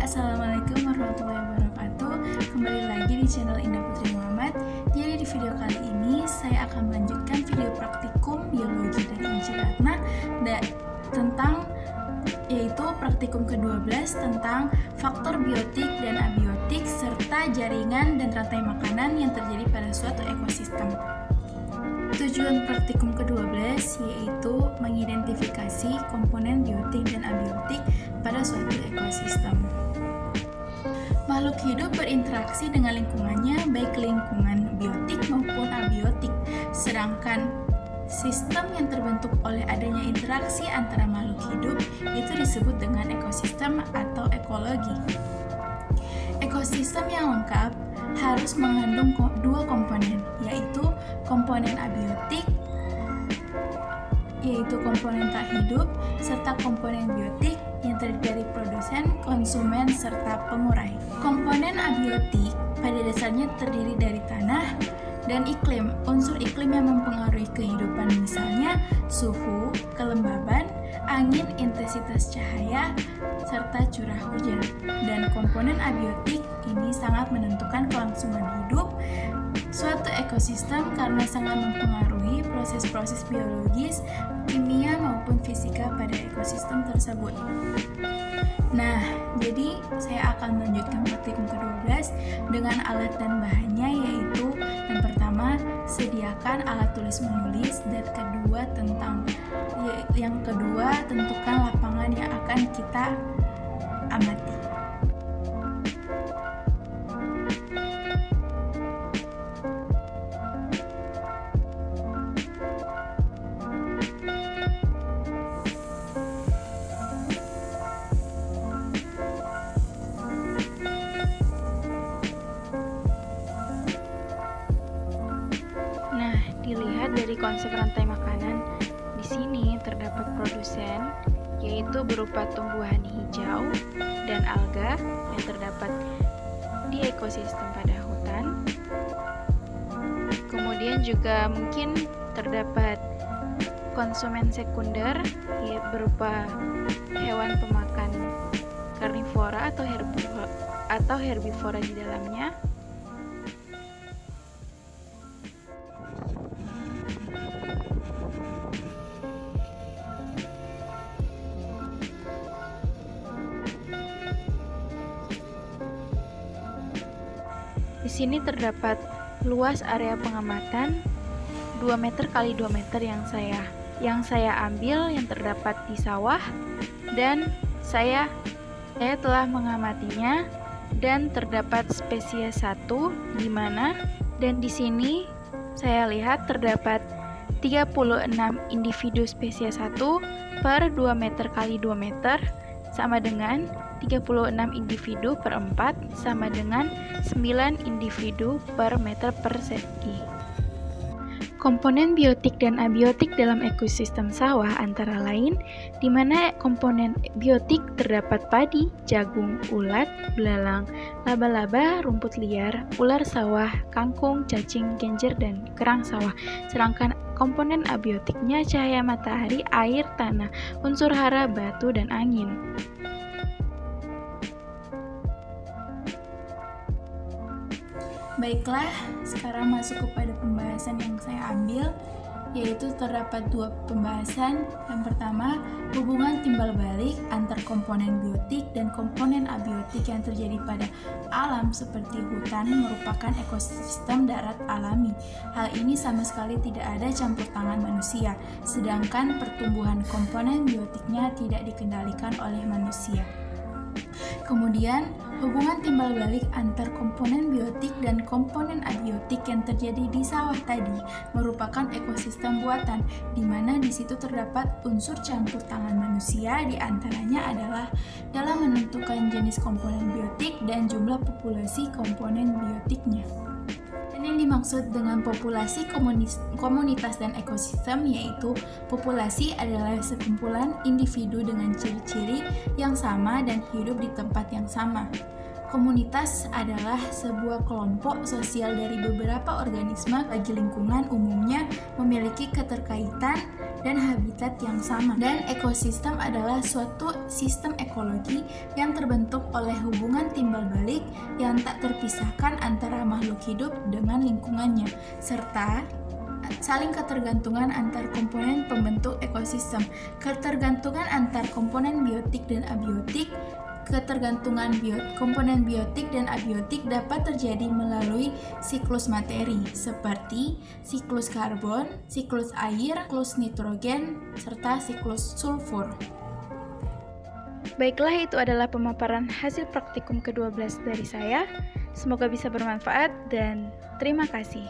Assalamualaikum warahmatullahi wabarakatuh. Kembali lagi di channel Indah Putri Muhammad. Jadi di video kali ini saya akan melanjutkan video praktikum biologi dari Inci Ratna tentang yaitu praktikum ke-12 tentang faktor biotik dan abiotik serta jaringan dan rantai makanan yang terjadi pada suatu ekosistem. Tujuan praktikum ke-12 yaitu mengidentifikasi komponen biotik dan abiotik pada suatu ekosistem. Makhluk hidup berinteraksi dengan lingkungannya, baik lingkungan biotik maupun abiotik. Sedangkan sistem yang terbentuk oleh adanya interaksi antara makhluk hidup itu disebut dengan ekosistem atau ekologi. Ekosistem yang lengkap harus mengandung dua komponen, yaitu komponen abiotik, yaitu komponen tak hidup, serta komponen biotik yang terdiri dari produsen, konsumen, serta pengurai. Komponen abiotik pada dasarnya terdiri dari tanah dan iklim. Unsur iklim yang mempengaruhi kehidupan misalnya suhu, kelembaban, angin, intensitas cahaya, serta curah hujan. Dan komponen abiotik ini sangat menentukan kelangsungan hidup suatu ekosistem karena sangat mempengaruhi proses-proses biologis, kimia maupun fisika pada ekosistem tersebut. Nah, jadi saya akan melanjutkan praktikum ke-12 dengan alat dan bahannya, yaitu yang pertama, sediakan alat tulis menulis, dan yang kedua tentukan lapangan yang akan kita amati. Dilihat dari konsep rantai makanan, di sini terdapat produsen, yaitu berupa tumbuhan hijau dan alga yang terdapat di ekosistem pada hutan. Kemudian juga mungkin terdapat konsumen sekunder, yaitu berupa hewan pemakan karnivora atau herbivora di dalamnya. Di sini terdapat luas area pengamatan 2 meter kali 2 meter yang saya ambil yang terdapat di sawah, dan saya telah mengamatinya dan terdapat spesies 1 di mana, dan di sini saya lihat terdapat 36 individu spesies 1 per 2 meter kali 2 meter sama dengan 36 individu per 4 sama dengan 9 individu per meter persegi. Komponen biotik dan abiotik dalam ekosistem sawah antara lain, di mana komponen biotik terdapat padi, jagung, ulat, belalang, laba-laba, rumput liar, ular sawah, kangkung, cacing, genjer, dan kerang sawah. Sedangkan komponen abiotiknya cahaya matahari, air, tanah, unsur hara, batu, dan angin. Baiklah, sekarang masuk kepada pembahasan yang saya ambil, yaitu terdapat dua pembahasan. Yang pertama, hubungan timbal balik antar komponen biotik dan komponen abiotik yang terjadi pada alam seperti hutan merupakan ekosistem darat alami. Hal ini sama sekali tidak ada campur tangan manusia, sedangkan pertumbuhan komponen biotiknya tidak dikendalikan oleh manusia. Kemudian, hubungan timbal balik antar komponen biotik dan komponen abiotik yang terjadi di sawah tadi merupakan ekosistem buatan, di mana di situ terdapat unsur campur tangan manusia, di antaranya adalah dalam menentukan jenis komponen biotik dan jumlah populasi komponen biotiknya. Dan yang Yang dimaksud dengan populasi komunitas dan ekosistem yaitu populasi adalah sekumpulan individu dengan ciri-ciri yang sama dan hidup di tempat yang sama. Komunitas adalah sebuah kelompok sosial dari beberapa organisme bagi lingkungan umumnya memiliki keterkaitan dan habitat yang sama. Dan ekosistem adalah suatu sistem ekologi yang terbentuk oleh hubungan timbal balik yang tak terpisahkan antara makhluk hidup dengan lingkungannya, serta saling ketergantungan antar komponen pembentuk ekosistem. Ketergantungan antar komponen biotik dan abiotik. Ketergantungan komponen biotik dan abiotik dapat terjadi melalui siklus materi seperti siklus karbon, siklus air, siklus nitrogen, serta siklus sulfur. Baiklah, itu adalah pemaparan hasil praktikum ke-12 dari saya. Semoga bisa bermanfaat dan terima kasih.